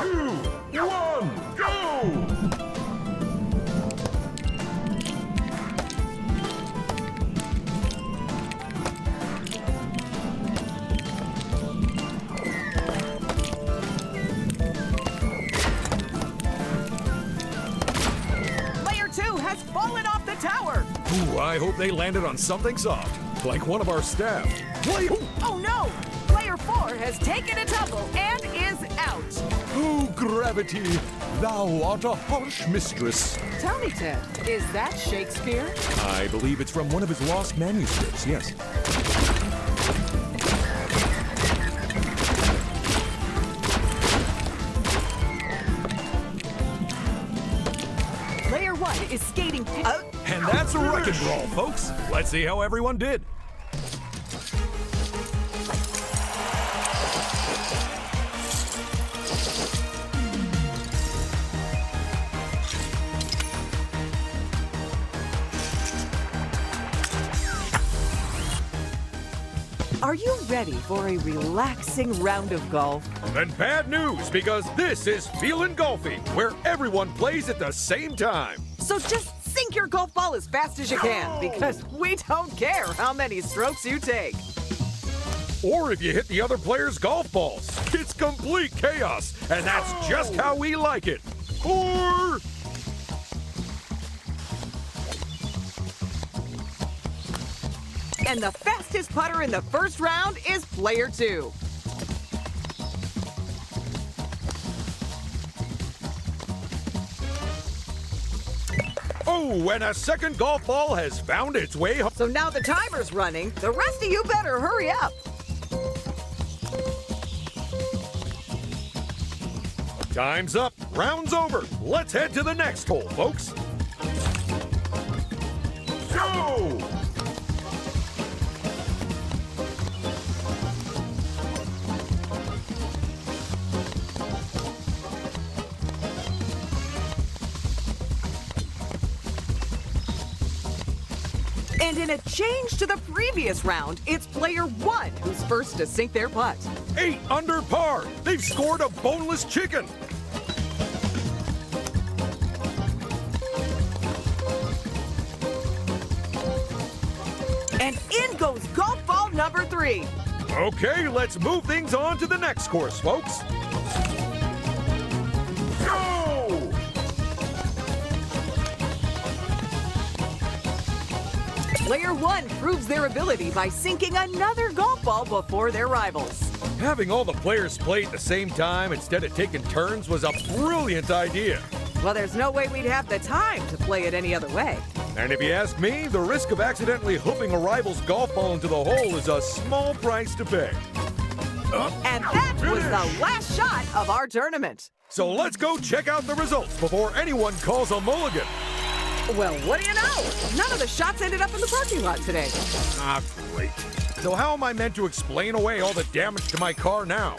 1, go! Player 2 has fallen off the tower. Ooh, I hope they landed on something soft, like one of our staff. Oh no! Player 4 has taken a tumble and is out. Oh, gravity, thou art a harsh mistress. Tell me, Ted, is that Shakespeare? I believe it's from one of his lost manuscripts, yes. Player 1 is skating. And that's a wrecking brawl, folks. Let's see how everyone did. Are you ready for a relaxing round of golf? Then bad news, because this is Feelin' Golfy, where everyone plays at the same time. So just sink your golf ball as fast as you can, because we don't care how many strokes you take. Or if you hit the other player's golf balls. It's complete chaos, and that's just how we like it. Or... And the fastest putter in the first round is player 2. Oh, and a second golf ball has found its way home. So now the timer's running. The rest of you better hurry up. Time's up. Round's over. Let's head to the next hole, folks. Go! And in a change to the previous round, it's player 1 who's first to sink their putt. 8 under par. They've scored a boneless chicken. And in goes golf ball number 3. Okay, let's move things on to the next course, folks. Go! Player 1 proves their ability by sinking another golf ball before their rivals. Having all the players play at the same time instead of taking turns was a brilliant idea. Well, there's no way we'd have the time to play it any other way. And if you ask me, the risk of accidentally hoofing a rival's golf ball into the hole is a small price to pay. And that was the last shot of our tournament. So let's go check out the results before anyone calls a mulligan. Well, what do you know? None of the shots ended up in the parking lot today. Ah, great. So how am I meant to explain away all the damage to my car now?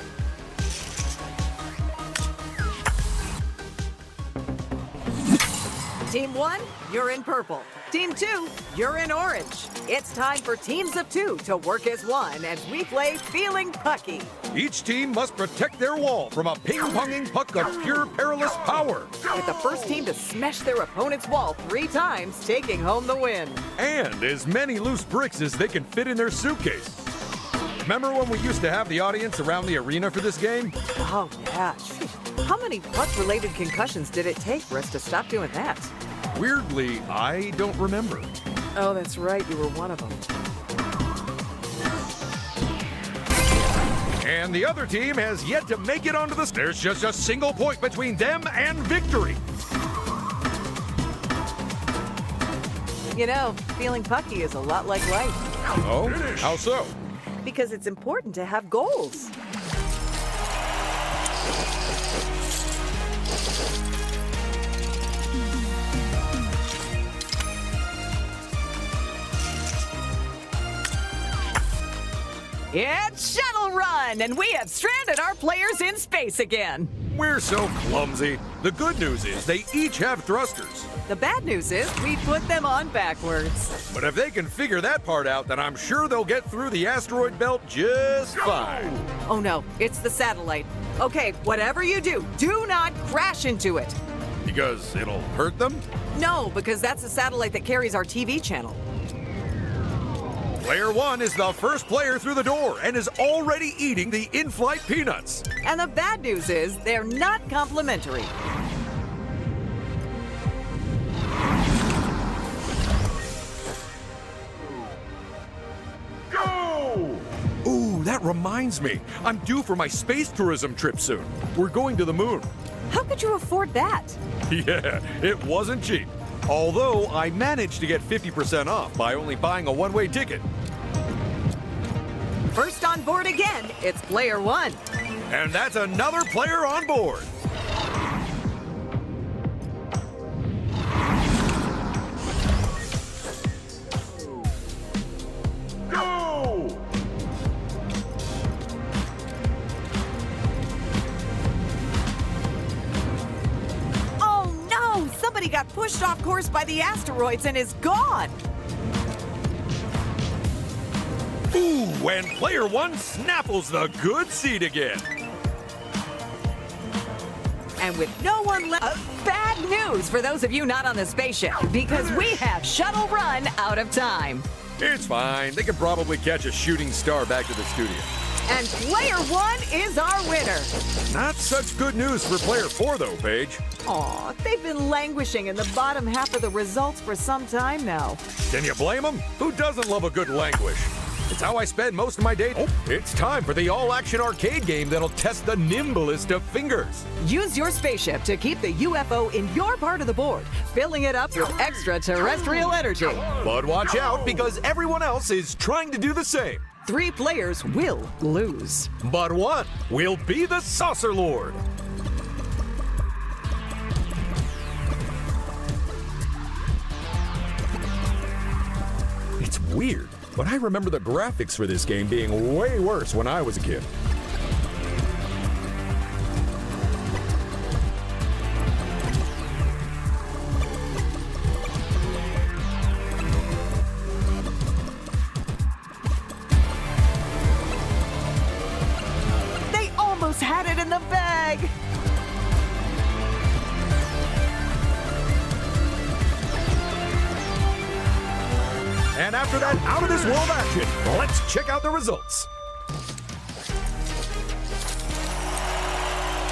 Team 1, you're in purple. Team 2, you're in orange. It's time for teams of 2 to work as one as we play Feeling Pucky. Each team must protect their wall from a ping-ponging puck of pure perilous power. With the first team to smash their opponent's wall 3 times, taking home the win. And as many loose bricks as they can fit in their suitcase. Remember when we used to have the audience around the arena for this game? Oh, yeah. How many puck-related concussions did it take for us to stop doing that? Weirdly, I don't remember. Oh, that's right. You were one of them. And the other team has yet to make it onto the... There's just a single point between them and victory. You know, feeling pucky is a lot like life. Oh? How so? Because it's important to have goals. It's Shuttle Run, and we have stranded our players in space again. We're so clumsy. The good news is they each have thrusters. The bad news is we put them on backwards. But if they can figure that part out, then I'm sure they'll get through the asteroid belt just fine. Oh no, it's the satellite. Okay, whatever you do, do not crash into it. Because it'll hurt them? No, because that's the satellite that carries our TV channel. Player 1 is the first player through the door and is already eating the in-flight peanuts. And the bad news is they're not complimentary. Go! Ooh, that reminds me. I'm due for my space tourism trip soon. We're going to the moon. How could you afford that? Yeah, it wasn't cheap. Although I managed to get 50% off by only buying a one-way ticket. First on board again, it's player 1. And that's another player on board. Go! Oh no! Somebody got pushed off course by the asteroids and is gone! Ooh, and player 1 snaffles the good seat again. And with no one left, bad news for those of you not on the spaceship, because we have Shuttle Run out of time. It's fine. They can probably catch a shooting star back to the studio. And player 1 is our winner. Not such good news for player 4, though, Paige. Aw, they've been languishing in the bottom half of the results for some time now. Can you blame them? Who doesn't love a good languish? It's how I spend most of my day. Oh, it's time for the all-action arcade game that'll test the nimblest of fingers. Use your spaceship to keep the UFO in your part of the board, filling it up with extraterrestrial energy. But watch out, because everyone else is trying to do the same. 3 players will lose. But one will be the Saucer Lord. It's weird, but I remember the graphics for this game being way worse when I was a kid. They almost had it in the bag. And after that out-of-this-world action, let's check out the results.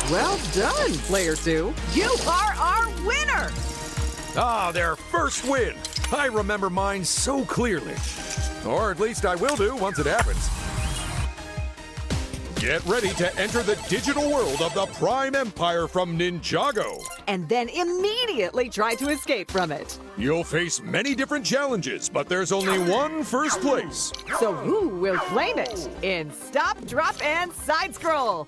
Well done, player 2. You are our winner. Ah, their first win. I remember mine so clearly. Or at least I will do once it happens. Get ready to enter the digital world of the Prime Empire from Ninjago. And then immediately try to escape from it. You'll face many different challenges, but there's only one first place. So who will claim it in Stop, Drop, and Side Scroll?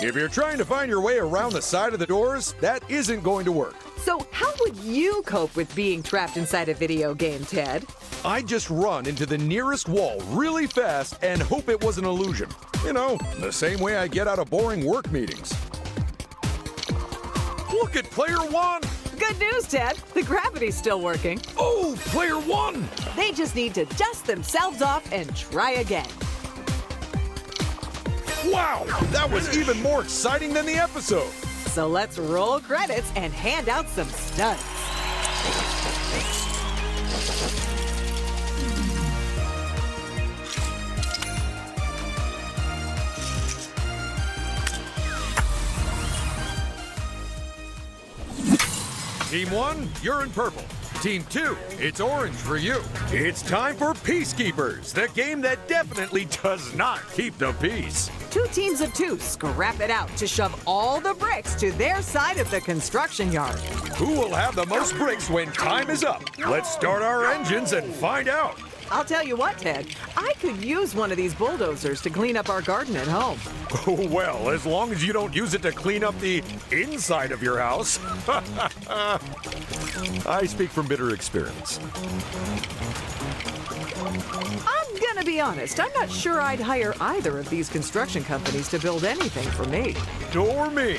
If you're trying to find your way around the side of the doors, that isn't going to work. So how would you cope with being trapped inside a video game, Ted? I just run into the nearest wall really fast and hope it was an illusion. You know, the same way I get out of boring work meetings. Look at player 1! Good news, Ted. The gravity's still working. Oh, player 1! They just need to dust themselves off and try again. Wow, that was even more exciting than the episode. So let's roll credits and hand out some stunts. Team 1, you're in purple. Team 2, it's orange for you. It's time for Peacekeepers, the game that definitely does not keep the peace. 2 teams of 2 scrap it out to shove all the bricks to their side of the construction yard. Who will have the most bricks when time is up? Let's start our engines and find out. I'll tell you what, Ted, I could use one of these bulldozers to clean up our garden at home. Oh, well, as long as you don't use it to clean up the inside of your house. I speak from bitter experience. I'm gonna be honest, I'm not sure I'd hire either of these construction companies to build anything for me. Nor me.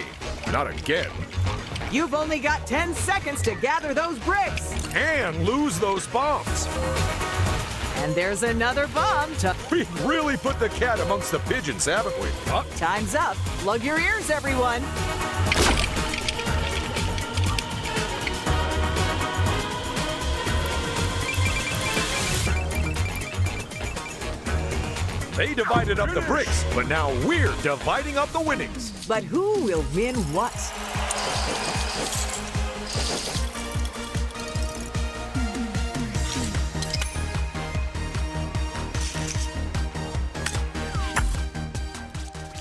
Not again. You've only got 10 seconds to gather those bricks. And lose those bombs. And there's another bomb to... We've really put the cat amongst the pigeons, haven't we? Huh? Time's up. Plug your ears, everyone. They divided up the bricks, but now we're dividing up the winnings. But who will win what?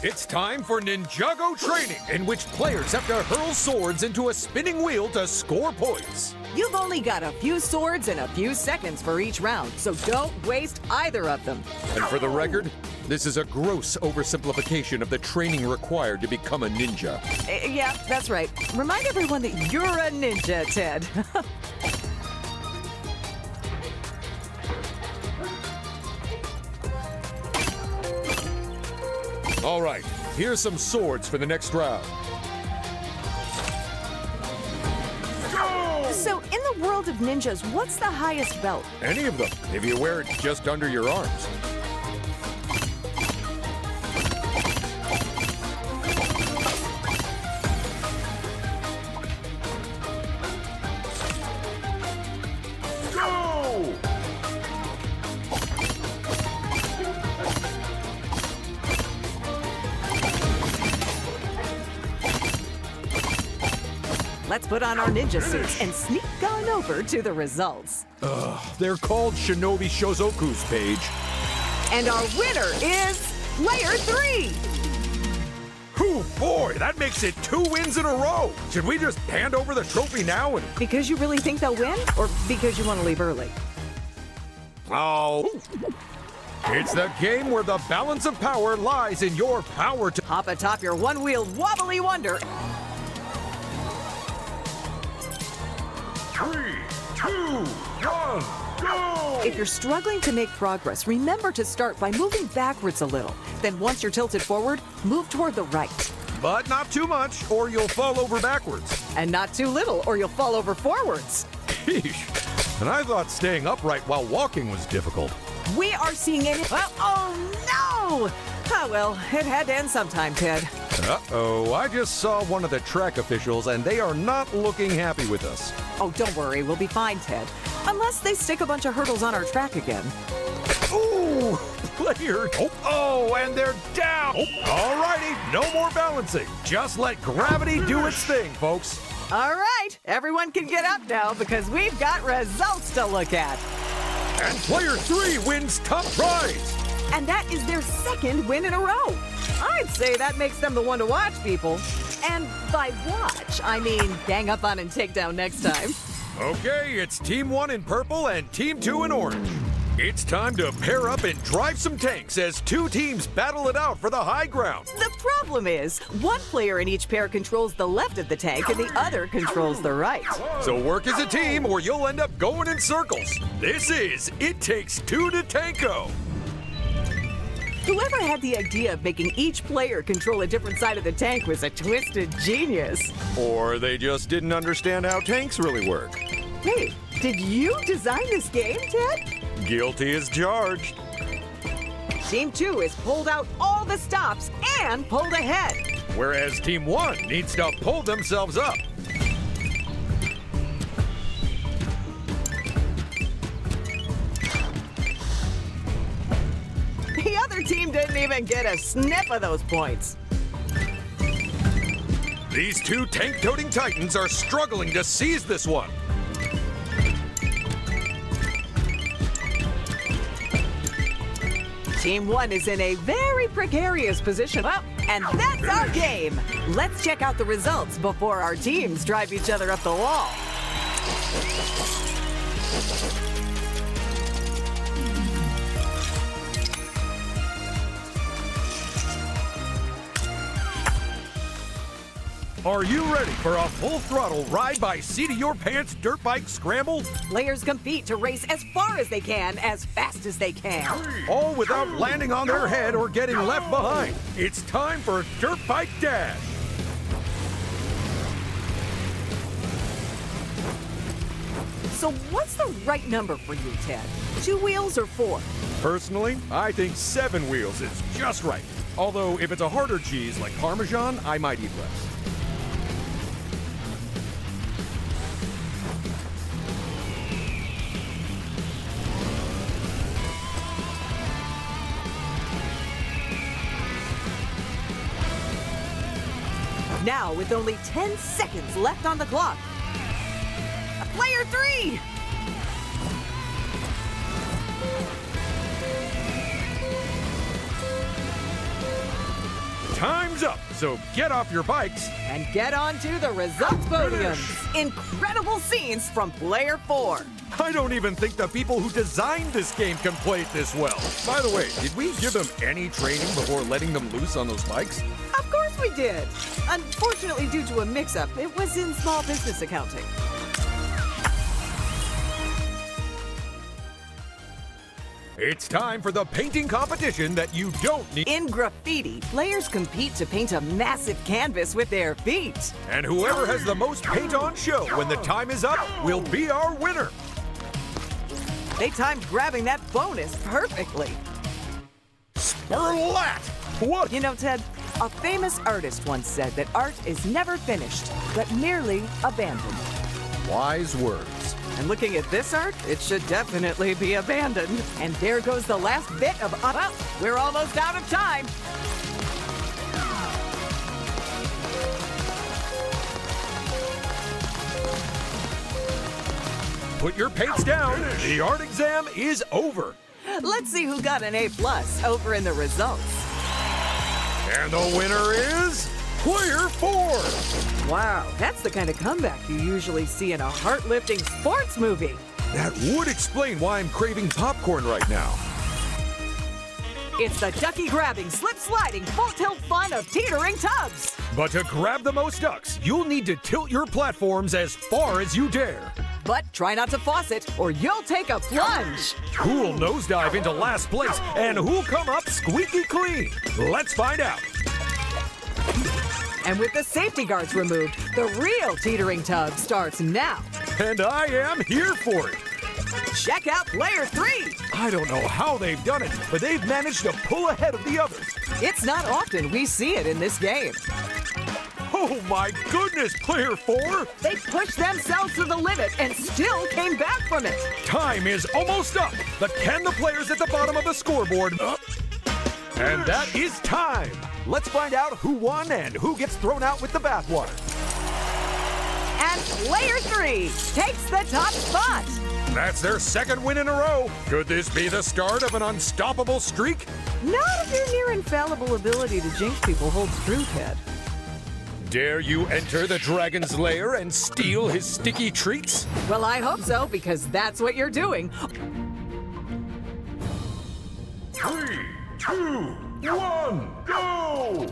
It's time for Ninjago training, in which players have to hurl swords into a spinning wheel to score points. You've only got a few swords and a few seconds for each round, so don't waste either of them. And for the record, this is a gross oversimplification of the training required to become a ninja. Yeah, that's right. Remind everyone that you're a ninja, Ted. All right, here's some swords for the next round. So, in the world of ninjas, what's the highest belt? Any of them, if you wear it just under your arms. Go! Let's put on our ninja suits and sneak on over to the results. They're called Shinobi Shozoku's, Paige. And our winner is Layer 3! Whew, boy, that makes it 2 wins in a row. Should we just hand over the trophy now and... Because you really think they'll win, or because you want to leave early? Oh. It's the game where the balance of power lies in your power to... Hop atop your one-wheeled wobbly wonder. 3, 2, 1, go! If you're struggling to make progress, remember to start by moving backwards a little. Then once you're tilted forward, move toward the right. But not too much, or you'll fall over backwards. And not too little, or you'll fall over forwards. Sheesh. And I thought staying upright while walking was difficult. We are seeing it. Oh, no! Ah, well, it had to end sometime, Ted. Uh-oh, I just saw one of the track officials, and they are not looking happy with us. Oh, don't worry, we'll be fine, Ted. Unless they stick a bunch of hurdles on our track again. Ooh, player. Oh, and they're down. All righty, no more balancing. Just let gravity do its thing, folks. All right, everyone can get up now because we've got results to look at. And player 3 wins top prize. And that is their second win in a row. I'd say that makes them the one to watch, people. And by watch, I mean gang up on and take down next time. Okay, it's Team 1 in purple and Team 2 in orange. It's time to pair up and drive some tanks as 2 teams battle it out for the high ground. The problem is, one player in each pair controls the left of the tank and the other controls the right. So work as a team or you'll end up going in circles. This is It Takes 2 to Tango. Whoever had the idea of making each player control a different side of the tank was a twisted genius. Or they just didn't understand how tanks really work. Hey, did you design this game, Ted? Guilty as charged. Team 2 has pulled out all the stops and pulled ahead. Whereas Team 1 needs to pull themselves up. The other team didn't even get a sniff of those points. These 2 tank-toting titans are struggling to seize this one. Team 1 is in a very precarious position. Well, and that's our game. Let's check out the results before our teams drive each other up the wall. Are you ready for a full-throttle ride-by-seat-of-your-pants dirt bike scramble? Players compete to race as far as they can, as fast as they can. All without landing on their head or getting left behind. It's time for Dirt Bike Dash. So what's the right number for you, Ted? 2 wheels or 4? Personally, I think 7 wheels is just right. Although, if it's a harder cheese like Parmesan, I might eat less. Now, with only 10 seconds left on the clock, Player 3! Time's up, so get off your bikes. And get onto the results podiums. Incredible scenes from Player 4. I don't even think the people who designed this game can play it this well. By the way, did we give them any training before letting them loose on those bikes? Of course we did. Unfortunately, due to a mix-up, it was in small business accounting. It's time for the painting competition that you don't need. In graffiti, players compete to paint a massive canvas with their feet. And whoever has the most paint on show when the time is up will be our winner. They timed grabbing that bonus perfectly. Spurlat! What? You know, Ted, a famous artist once said that art is never finished, but merely abandoned. Wise words. And looking at this art, it should definitely be abandoned. And there goes the last bit of... well, we're almost out of time. Put your paints down. The art exam is over. Let's see who got an A+ over in the results. And the winner is Player 4. Wow, that's the kind of comeback you usually see in a heart-lifting sports movie. That would explain why I'm craving popcorn right now. It's the ducky-grabbing, slip-sliding, full-tilt fun of teetering tubs. But to grab the most ducks, you'll need to tilt your platforms as far as you dare. But try not to faucet, or you'll take a plunge. Who'll nosedive into last place, and who'll come up squeaky clean? Let's find out. And with the safety guards removed, the real teetering tub starts now. And I am here for it. Check out Player 3. I don't know how they've done it, but they've managed to pull ahead of the others. It's not often we see it in this game. Oh my goodness, Player 4! They pushed themselves to the limit and still came back from it. Time is almost up, but can the players at the bottom of the scoreboard... And that is time! Let's find out who won and who gets thrown out with the bathwater. And Player 3 takes the top spot. That's their second win in a row. Could this be the start of an unstoppable streak? Not if your near-infallible ability to jinx people holds true, Ted. Dare you enter the dragon's lair and steal his sticky treats? Well, I hope so, because that's what you're doing. 3, 2, 1, go!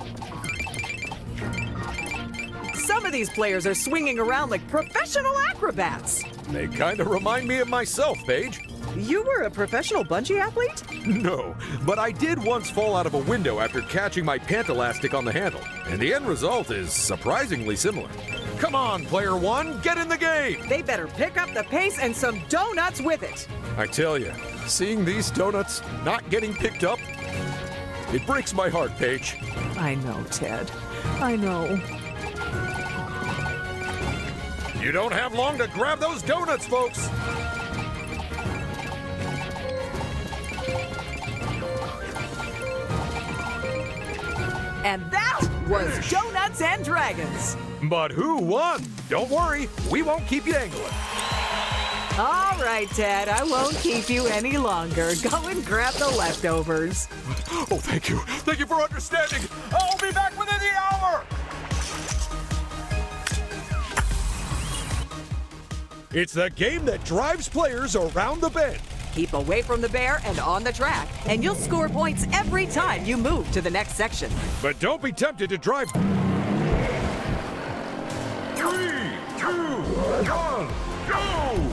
Some of these players are swinging around like professional acrobats. They kind of remind me of myself, Paige. You were a professional bungee athlete? No, but I did once fall out of a window after catching my pant elastic on the handle, and the end result is surprisingly similar. Come on, Player 1, get in the game! They better pick up the pace and some donuts with it. I tell you, seeing these donuts not getting picked up, it breaks my heart, Paige. I know, Ted. I know. You don't have long to grab those donuts, folks! And that was Donuts and Dragons. But who won? Don't worry, we won't keep you dangling. All right, Ted, I won't keep you any longer. Go and grab the leftovers. Oh, thank you. Thank you for understanding. I'll be back within the hour. It's the game that drives players around the bend. Keep away from the bear and on the track, and you'll score points every time you move to the next section. But don't be tempted to drive 3, 2, 1, go!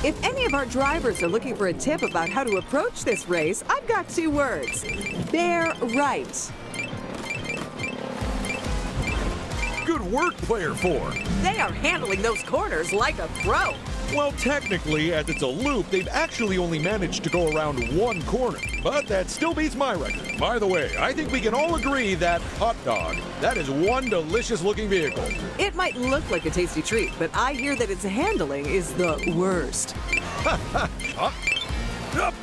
If any of our drivers are looking for a tip about how to approach this race, I've got 2 words. Bear right. Good work, Player 4. They are handling those corners like a pro. Well, technically, as it's a loop, they've actually only managed to go around 1 corner. But that still beats my record. By the way, I think we can all agree that hot dog, that is one delicious-looking vehicle. It might look like a tasty treat, but I hear that its handling is the worst.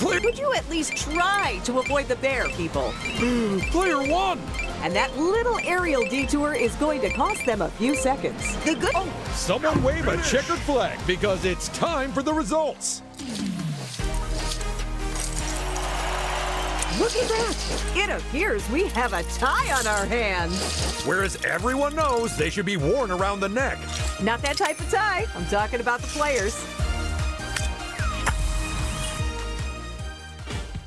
Would you at least try to avoid the bear, people? Player 1! And that little aerial detour is going to cost them a few seconds. The good... Oh, someone wave a checkered flag because it's time for the results. Look at that! It appears we have a tie on our hands. Whereas everyone knows they should be worn around the neck. Not that type of tie. I'm talking about the players.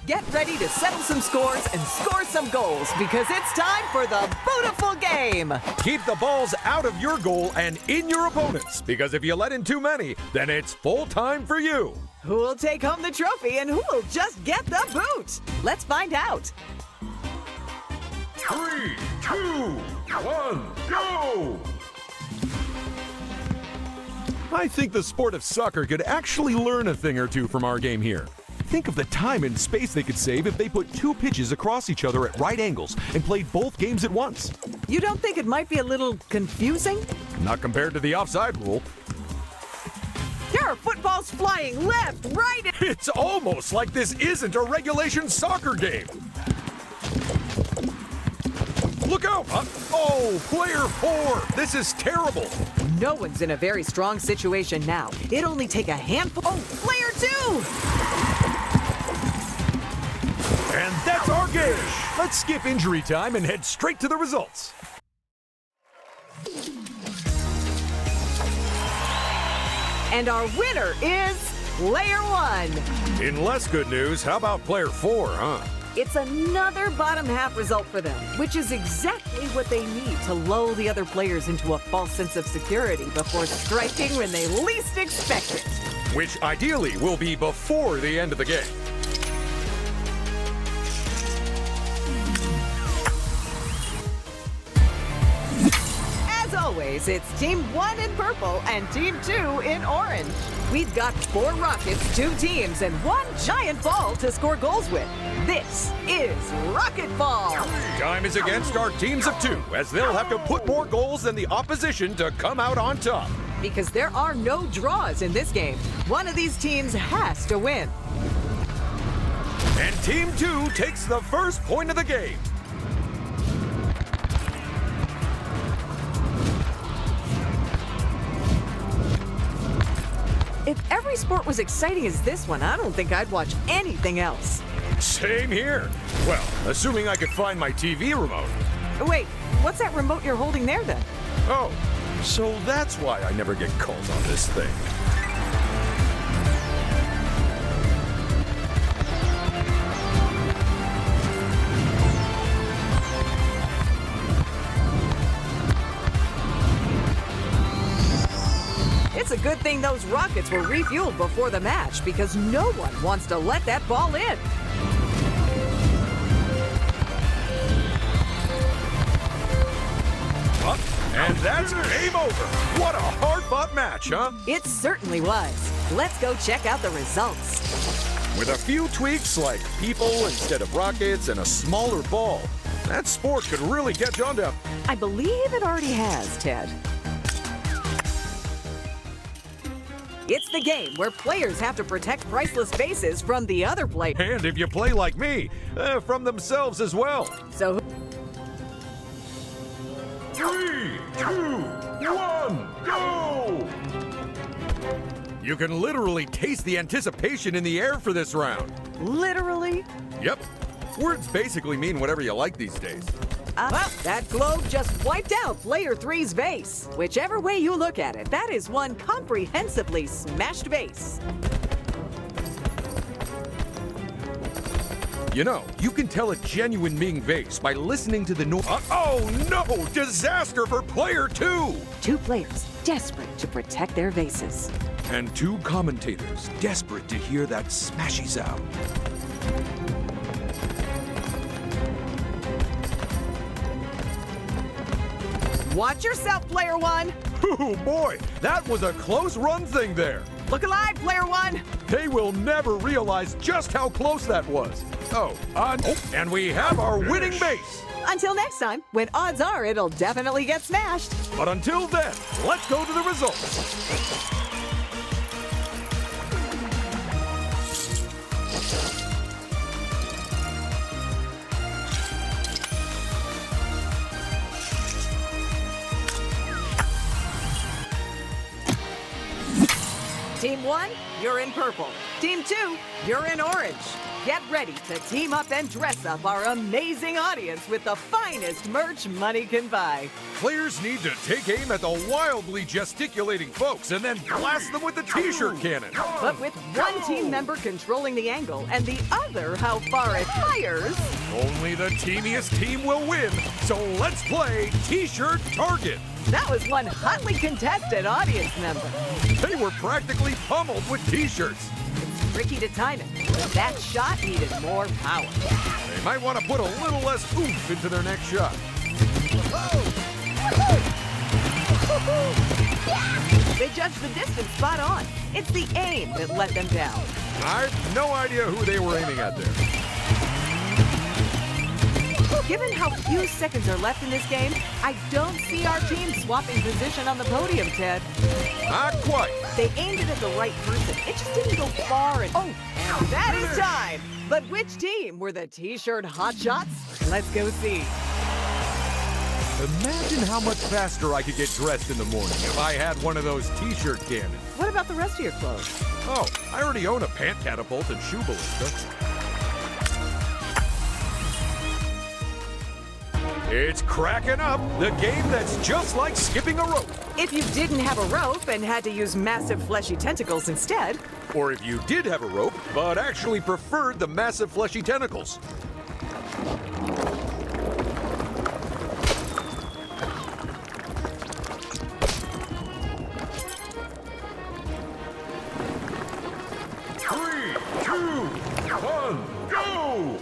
Get ready to settle some scores and score some goals because it's time for the beautiful game. Keep the balls out of your goal and in your opponents, because if you let in too many, then it's full time for you. Who will take home the trophy and who will just get the boot? Let's find out. 3, 2, 1, go! I think the sport of soccer could actually learn a thing or two from our game here. Think of the time and space they could save if they put 2 pitches across each other at right angles and played both games at once. You don't think it might be a little confusing? Not compared to the offside rule. There are footballs flying left, right, and... It's almost like this isn't a regulation soccer game. Look out! Oh, player 4! This is terrible! No one's in a very strong situation now. It'd only take a handful... Oh, player 2! And that's our game! Let's skip injury time and head straight to the results. And our winner is player 1. In less good news, how about player 4, huh? It's another bottom half result for them, which is exactly what they need to lull the other players into a false sense of security before striking when they least expect it. Which ideally will be before the end of the game. As always, it's Team 1 in purple and Team 2 in orange. We've got 4 rockets, 2 teams, and 1 giant ball to score goals with. This is Rocket Ball. Time is against our teams of 2, as they'll have to put more goals than the opposition to come out on top. Because there are no draws in this game. One of these teams has to win. And Team 2 takes the first point of the game. If every sport was exciting as this one, I don't think I'd watch anything else. Same here. Well, assuming I could find my TV remote. Wait, what's that remote you're holding there then? Oh, so that's why I never get calls on this thing. It's a good thing those rockets were refueled before the match because no one wants to let that ball in. And that's game over. What a hard-fought match, huh? It certainly was. Let's go check out the results. With a few tweaks like people instead of rockets and a smaller ball, that sport could really catch on to... I believe it already has, Ted. It's the game where players have to protect priceless bases from the other players. And if you play like me, from themselves as well. So... 3, 2, 1, go! You can literally taste the anticipation in the air for this round. Literally? Yep. Words basically mean whatever you like these days. Well, that globe just wiped out player 3's base. Whichever way you look at it, that is one comprehensively smashed base. You know, you can tell a genuine Ming vase by listening to the noise. Oh no! Disaster for player 2! 2 players desperate to protect their vases. And 2 commentators desperate to hear that smashy sound. Watch yourself, player 1. Oh boy, that was a close run thing there. Look alive, player 1. They will never realize just how close that was. And we have our winning base. Until next time, when odds are it'll definitely get smashed. But until then, let's go to the results. Team 1, you're in purple. Team 2, you're in orange. Get ready to team up and dress up our amazing audience with the finest merch money can buy. Players need to take aim at the wildly gesticulating folks and then blast them with the t-shirt cannon. But with one team member controlling the angle and the other how far it fires, only the teamiest team will win. So let's play T-Shirt Target. that was one hotly contested audience member. They were practically pummeled with t-shirts. It's tricky to time it, but that shot needed more power. They might want to put a little less oomph into their next shot. They judged the distance spot on. It's the aim that let them down. I have no idea who they were aiming at there. Given how few seconds are left in this game, I don't see our team swapping position on the podium, Ted. Not quite. They aimed it at the right person. It just didn't go far enough. Oh, and that is time. But which team were the T-shirt hotshots? Let's go see. Imagine how much faster I could get dressed in the morning if I had one of those t-shirt cannons. What about the rest of your clothes? Oh, I already own a pant catapult and shoe ballista. It's cracking up, the game that's just like skipping a rope. If you didn't have a rope and had to use massive fleshy tentacles instead, Or if you did have a rope, but actually preferred the massive fleshy tentacles. Three, two, one, go!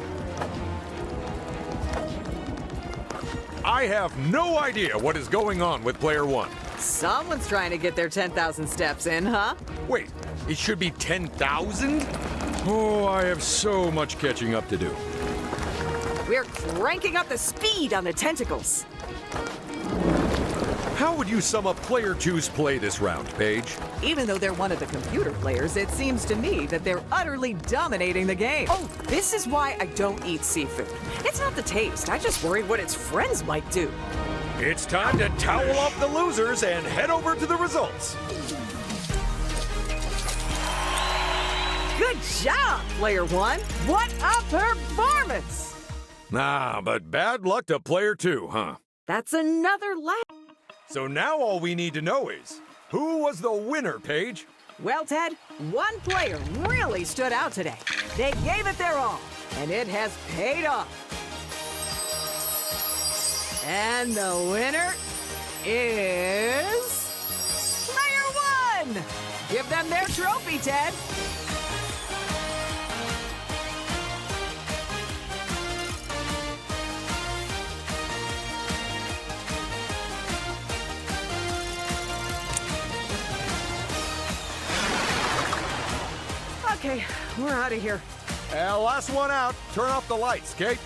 I have no idea what is going on with player 1. someone's trying to get their 10,000 steps in, huh? Wait, it should be 10,000? Oh, I have so much catching up to do. We're cranking up the speed on the tentacles. How would you sum up player 2's play this round, Paige? Even though they're one of the computer players, it seems to me that they're utterly dominating the game. Oh, this is why I don't eat seafood. It's not the taste. I just worry what its friends might do. It's time to towel up the losers and head over to the results. Good job, player 1. What a performance! Ah, but bad luck to player 2, huh? That's another lap. So now all we need to know is, who was the winner, Paige? Well, Ted, one player really stood out today. They gave it their all, and it has paid off. And the winner is player 1. Give them their trophy, Ted. Okay, we're out of here. Last one out. Turn off the lights, Kate.